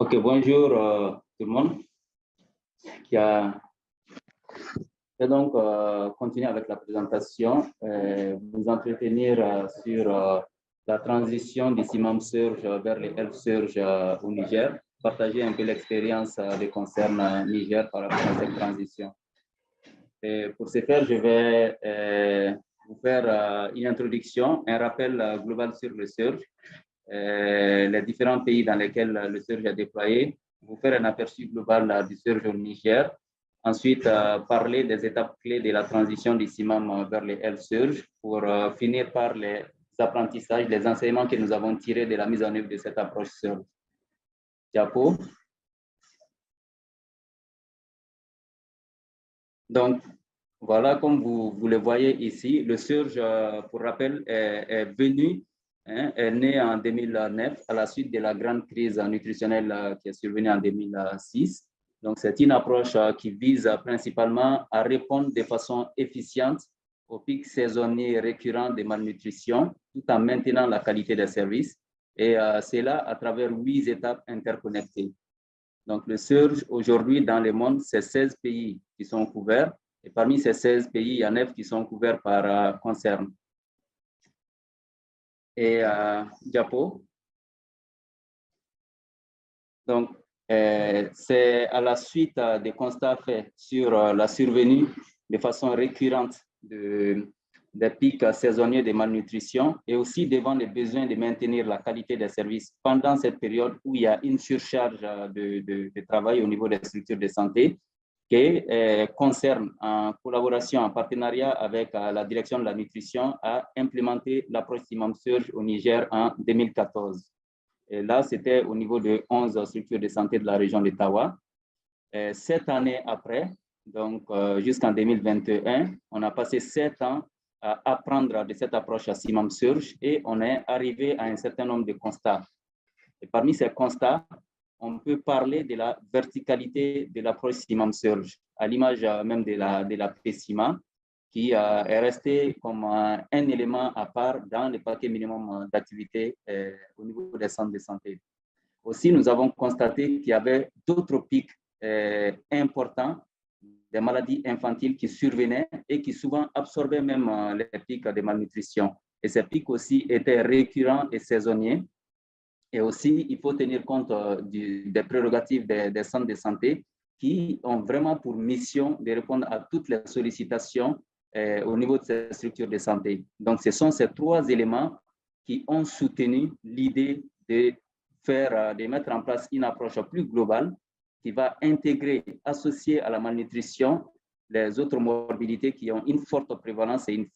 Ok, bonjour tout le monde. Je vais donc continuer avec la présentation, vous entretenir sur la transition du Simam Surge vers les Elf Surge au Niger, partager un peu l'expérience des concerns Niger par rapport à cette transition. Et pour ce faire, je vais vous faire une introduction, un rappel global sur le Surge, les différents pays dans lesquels le Surge est déployé, vous faire un aperçu global du Surge au Niger. Ensuite, parler des étapes clés de la transition du CIMAM vers les Elf Surge pour finir par les apprentissages, les enseignements que nous avons tirés de la mise en œuvre de cette approche Surge. Diapo. Donc, voilà, comme vous le voyez ici, le Surge, pour rappel, est venu, est né en 2009 à la suite de la grande crise nutritionnelle qui est survenue en 2006. Donc, c'est une approche qui vise principalement à répondre de façon efficiente aux pics saisonniers récurrents de malnutrition, tout en maintenant la qualité des services. Et c'est là à travers 8 étapes interconnectées. Donc, le Surge, aujourd'hui, dans le monde, c'est 16 pays qui sont couverts. Et parmi ces 16 pays, il y a 9 qui sont couverts par concern. Et Diapo. Donc, c'est à la suite des constats faits sur la survenue de façon récurrente des pics saisonniers de malnutrition et aussi devant les besoins de maintenir la qualité des services pendant cette période où il y a une surcharge de travail au niveau des structures de santé qui concerne, en collaboration, en partenariat avec la direction de la nutrition, à implémenter l'approche Simam Surge au Niger en 2014. Et là, c'était au niveau de 11 structures de santé de la région de Tawa. 7 années après, donc jusqu'en 2021, on a passé 7 ans à apprendre de cette approche à Simam Surge et on est arrivé à un certain nombre de constats. Et parmi ces constats, on peut parler de la verticalité de l'approche Simam Surge, à l'image même de la PCIMA, qui est resté comme un élément à part dans le paquet minimum d'activité au niveau des centres de santé. Aussi, nous avons constaté qu'il y avait d'autres pics importants des maladies infantiles qui survenaient et qui souvent absorbaient même les pics de malnutrition. Et ces pics aussi étaient récurrents et saisonniers. Et aussi, il faut tenir compte des prérogatives des centres de santé qui ont vraiment pour mission de répondre à toutes les sollicitations au niveau de ces structures de santé. Donc, ce sont ces 3 éléments qui ont soutenu l'idée de mettre en place une approche plus globale qui va intégrer, associer à la malnutrition, les autres morbidités qui ont une forte prévalence et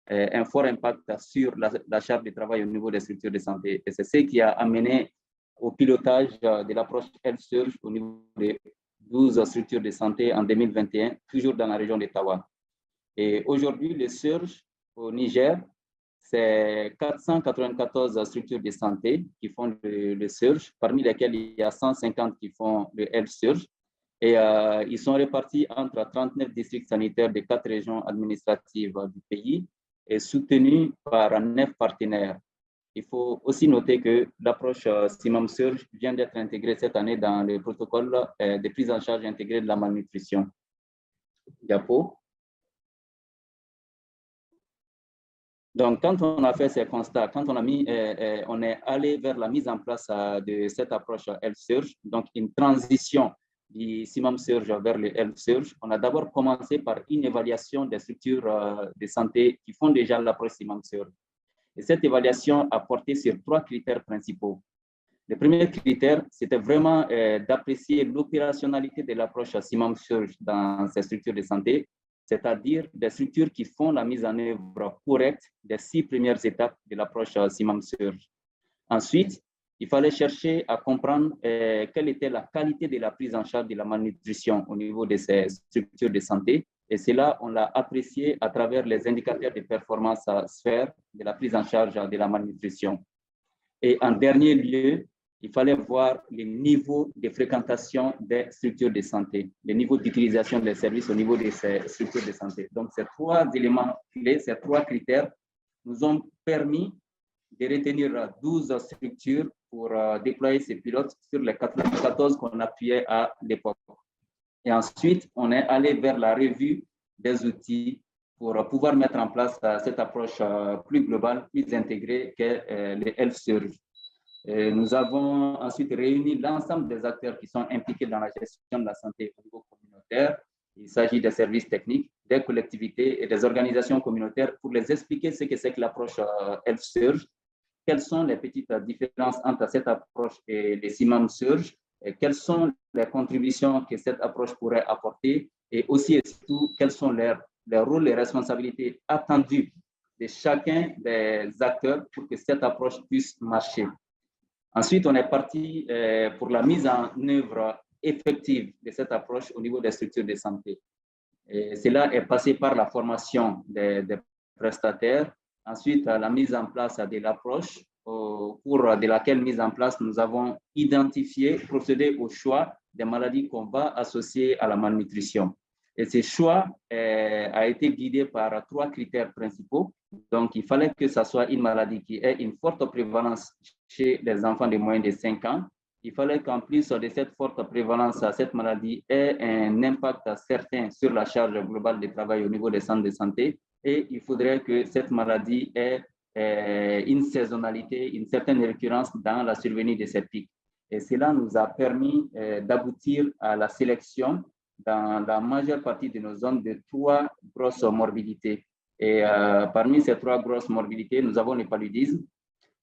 un fort impact sur la charge de travail au niveau des structures de santé. Et c'est ce qui a amené au pilotage de l'approche Health Surge au niveau des 12 structures de santé en 2021, toujours dans la région d'Ottawa. Et aujourd'hui, le Surge au Niger, c'est 494 structures de santé qui font le Surge, parmi lesquelles il y a 150 qui font le Health Surge. Et ils sont répartis entre 39 districts sanitaires de 4 régions administratives du pays et soutenus par 9 partenaires. Il faut aussi noter que l'approche Simam Surge vient d'être intégrée cette année dans le protocole de prise en charge intégrée de la malnutrition. Diapo. Donc, quand on a fait ces constats, quand on est allé vers la mise en place de cette approche Health Surge, donc une transition du Simam Surge vers le Health Surge, on a d'abord commencé par une évaluation des structures de santé qui font déjà l'approche Simam Surge. Et cette évaluation a porté sur 3 critères principaux. Le premier critère, c'était vraiment d'apprécier l'opérationnalité de l'approche Simam Surge dans ces structures de santé, c'est-à-dire des structures qui font la mise en œuvre correcte des 6 premières étapes de l'approche Simam Surge. Ensuite, il fallait chercher à comprendre quelle était la qualité de la prise en charge de la malnutrition au niveau de ces structures de santé. Et cela, on l'a apprécié à travers les indicateurs de performance sphère de la prise en charge de la malnutrition. Et en dernier lieu, il fallait voir les niveaux de fréquentation des structures de santé, les niveaux d'utilisation des services au niveau de ces structures de santé. Donc, ces 3 éléments clés, ces 3 critères nous ont permis de retenir 12 structures pour déployer ces pilotes sur les 14 qu'on appuyait à l'époque. Et ensuite, on est allé vers la revue des outils pour pouvoir mettre en place cette approche plus globale, plus intégrée que les Health Surge. Nous avons ensuite réuni l'ensemble des acteurs qui sont impliqués dans la gestion de la santé au niveau communautaire. Il s'agit des services techniques, des collectivités et des organisations communautaires pour les expliquer ce que c'est que l'approche Health Surge, quelles sont les petites différences entre cette approche et les CIMAM Surge, et quelles sont les contributions que cette approche pourrait apporter, et aussi et surtout quels sont les rôles et responsabilités attendues de chacun des acteurs pour que cette approche puisse marcher. Ensuite, on est parti pour la mise en œuvre effective de cette approche au niveau des structures de santé. Et cela est passé par la formation des prestataires, ensuite la mise en place de l'approche, au cours de laquelle mise en place, nous avons identifié, procédé au choix des maladies qu'on va associer à la malnutrition. Et ce choix a été guidé par 3 critères principaux. Donc, il fallait que ce soit une maladie qui ait une forte prévalence chez les enfants de moins de 5 ans. Il fallait qu'en plus de cette forte prévalence, cette maladie ait un impact certain sur la charge globale de travail au niveau des centres de santé. Et il faudrait que cette maladie ait une saisonnalité, une certaine récurrence dans la survenue de ces pics. Et cela nous a permis d'aboutir à la sélection dans la majeure partie de nos zones de 3 grosses morbidités. Et parmi ces 3 grosses morbidités, nous avons le paludisme,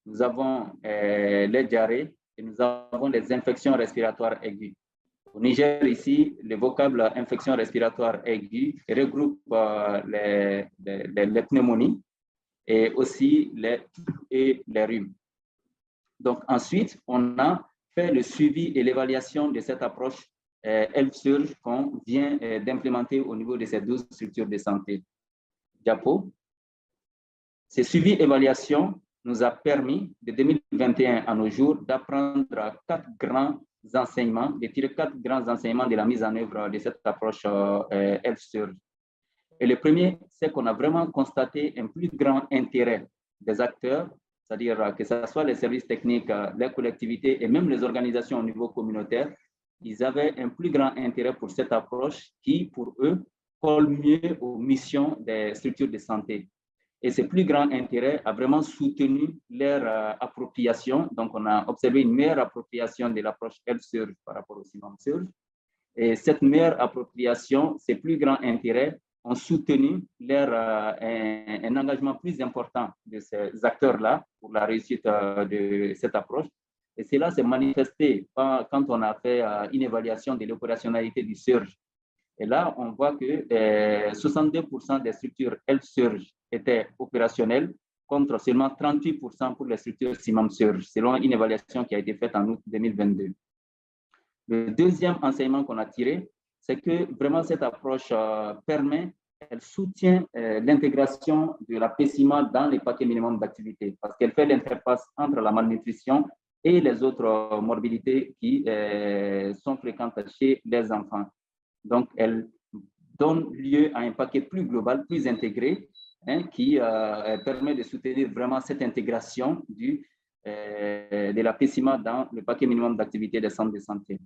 nous avons les diarrhées et nous avons les infections respiratoires aiguës. Au Niger, ici, le vocable infection respiratoire aiguë regroupe les pneumonies et aussi les rhumes. Donc ensuite, on a fait le suivi et l'évaluation de cette approche Health Surge qu'on vient d'implémenter au niveau de ces 12 structures de santé. Diapo. Ce suivi-évaluation nous a permis, de 2021 à nos jours, d'apprendre 4 grands enseignements, de tirer 4 grands enseignements de la mise en œuvre de cette approche Health Surge. Et le premier, c'est qu'on a vraiment constaté un plus grand intérêt des acteurs, c'est-à-dire que ce soit les services techniques, les collectivités et même les organisations au niveau communautaire, ils avaient un plus grand intérêt pour cette approche qui, pour eux, colle mieux aux missions des structures de santé. Et ce plus grand intérêt a vraiment soutenu leur appropriation. Donc, on a observé une meilleure appropriation de l'approche Health Surge par rapport au CIMAM Surge. Et cette meilleure appropriation, ces plus grands intérêts ont soutenu un engagement plus important de ces acteurs-là pour la réussite de cette approche. Et cela s'est manifesté quand on a fait une évaluation de l'opérationnalité du Surge. Et là, on voit que 62% des structures Health Surge étaient opérationnelles contre seulement 38% pour les structures CIMAM Surge, selon une évaluation qui a été faite en août 2022. Le deuxième enseignement qu'on a tiré, c'est que vraiment cette approche elle soutient l'intégration de la PCIMA dans les paquets minimums d'activité parce qu'elle fait l'interface entre la malnutrition et les autres morbidités qui sont fréquentes chez les enfants. Donc, elle donne lieu à un paquet plus global, plus intégré, qui permet de soutenir vraiment cette intégration de la PCIMA dans le paquet minimum d'activité des centres de santé.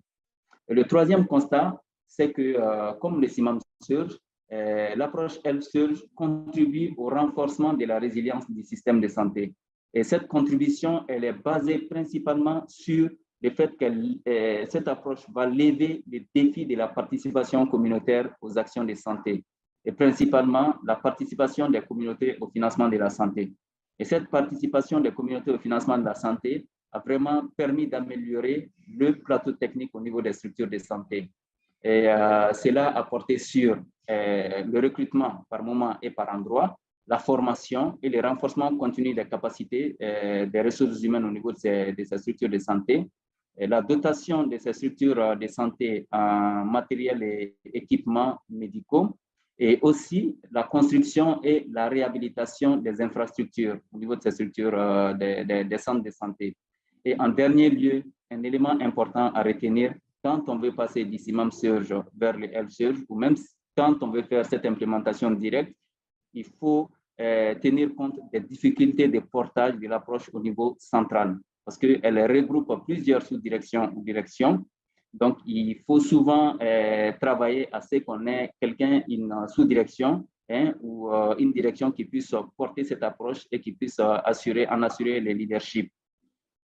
Et le troisième constat, c'est que comme le CIMAM Surge, l'approche Health Surge contribue au renforcement de la résilience du système de santé. Et cette contribution, elle est basée principalement sur le fait que cette approche va lever les défis de la participation communautaire aux actions de santé et principalement la participation des communautés au financement de la santé. Et cette participation des communautés au financement de la santé a vraiment permis d'améliorer le plateau technique au niveau des structures de santé. Et cela a porté sur le recrutement par moment et par endroit, la formation et le renforcement continu des capacités des ressources humaines au niveau de ces structures de santé, et la dotation de ces structures de santé en matériel et équipements médicaux, et aussi la construction et la réhabilitation des infrastructures au niveau de ces structures des centres de santé. Et en dernier lieu, un élément important à retenir quand on veut passer du CIMAM Surge vers le Health Surge, ou même quand on veut faire cette implémentation directe, il faut tenir compte des difficultés de portage de l'approche au niveau central. parce qu'elle regroupe plusieurs sous-directions ou directions. Donc, il faut souvent travailler à ce qu'on ait quelqu'un, une sous-direction ou une direction qui puisse porter cette approche et qui puisse en assurer le leadership.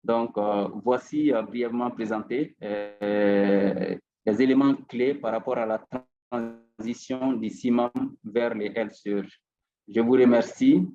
Donc, voici brièvement présenté les éléments clés par rapport à la transition du CIMAM vers les health surge. Je vous remercie